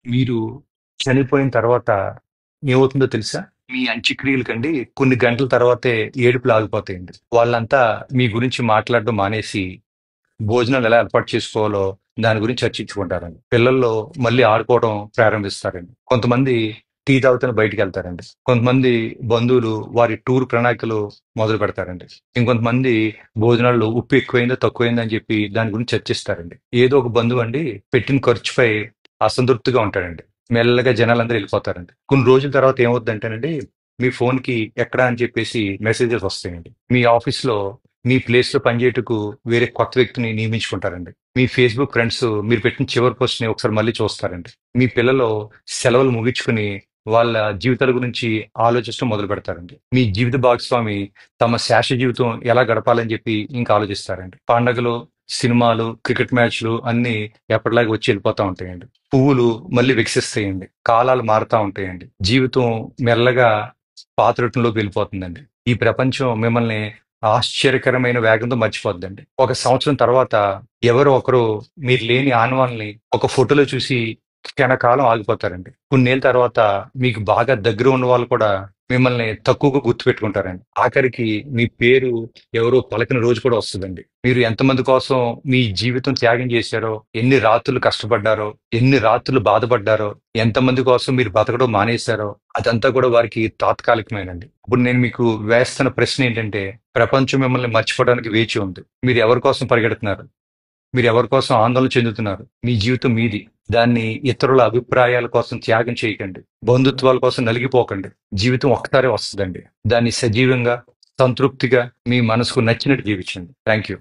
మీరు చనిపోయిన తర్వాత ఏమవుతుందో తెలుసా? మీ అంత్యక్రియలకండి కొన్ని గంటల తర్వాతే ఏడుపులు ఆగిపోతాయండి. వాళ్ళంతా మీ గురించి మాట్లాడడం మానేసి, భోజనాలు ఎలా ఏర్పాటు చేసుకోవాలో దాని గురించి చర్చించుకుంటారండి. పిల్లల్లో మళ్ళీ ఆడుకోవడం ప్రారంభిస్తారండి. కొంతమంది టీ తాగుతూనే బయటికెళ్తారండి. కొంతమంది బంధువులు వారి టూర్ ప్రణాళికలు మొదలు పెడతారండి. ఇంకొంతమంది భోజనాల్లో ఉప్పు ఎక్కువైందో, తక్కువైందో అని చెప్పి దాని గురించి చర్చిస్తారండి. ఏదో ఒక బంధువు అండి పెట్టిన ఖర్చుపై అసంతృప్తిగా ఉంటాడండి. మెల్లగా జనాలందరూ వెళ్ళిపోతారండి. కొన్ని రోజుల తర్వాత ఏమవుద్దంటేనండి, మీ ఫోన్‌కి ఎక్కడా అని చెప్పేసి మెసేజెస్ వస్తాయండి. మీ ఆఫీస్‌లో మీ ప్లేస్‌లో పనిచేయటకు వేరే కొత్త వ్యక్తిని నియమించుకుంటారండి. మీ ఫేస్‌బుక్ ఫ్రెండ్స్ మీరు పెట్టిన చివరి పోస్ట్‌ని ఒకసారి మళ్ళీ చూస్తారండి. మీ పిల్లలు సెలవులు ముగించుకుని వాళ్ళ జీవితాల గురించి ఆలోచించడం మొదలుపెడతారండి. మీ జీవిత భాగస్వామి తమ శేష జీవితం ఎలా గడపాలని చెప్పి ఇంకా ఆలోచిస్తారండి. పండగలు, సినిమాలు, క్రికెట్ మ్యాచ్‌లు అన్నీ ఎప్పటిలాగా వచ్చి వెళ్ళిపోతా ఉంటాయండి. పువ్వులు మళ్ళీ వికసిస్తాయండి. కాలాలు మారుతా ఉంటాయండి. జీవితం మెల్లగా పాత రొటీన్‌లోకి వెళ్ళిపోతుందండి. ఈ ప్రపంచం మిమ్మల్ని ఆశ్చర్యకరమైన వేగంతో మర్చిపోద్దండి. ఒక సంవత్సరం తర్వాత ఎవరో ఒకరు మీరు లేని ఆనవాల్ని ఒక ఫోటోలో చూసి క్షణకాలం ఆగిపోతారండి. కొన్నేళ్ల తర్వాత మీకు బాగా దగ్గర ఉన్న వాళ్ళు కూడా మిమ్మల్ని తక్కువగా గుర్తుపెట్టుకుంటారండి. ఆఖరికి మీ పేరు ఎవరో పలకని రోజు కూడా వస్తదండి. మీరు ఎంతమంది కోసం మీ జీవితం త్యాగం చేశారో, ఎన్ని రాత్రులు కష్టపడ్డారో, ఎన్ని రాత్రులు బాధపడ్డారో, ఎంతమంది కోసం మీరు బతకడం మానేశారో, అదంతా కూడా వారికి తాత్కాలికమేనండి. ఇప్పుడు నేను మీకు వేస్తున్న ప్రశ్న ఏంటంటే, ప్రపంచం మిమ్మల్ని మర్చిపోవడానికి వేచి ఉంది. మీరు ఎవరి కోసం పరిగెడుతున్నారు? మీరు ఎవరి కోసం ఆందోళన చెందుతున్నారు? మీ జీవితం మీది. దాన్ని ఇతరుల అభిప్రాయాల కోసం త్యాగం చేయకండి. బంధుత్వాల కోసం నలిగిపోకండి. జీవితం ఒక్కసారే వస్తదండి. దాన్ని సజీవంగా, సంతృప్తిగా మీ మనసుకు నచ్చినట్టు జీవించండి. Thank you.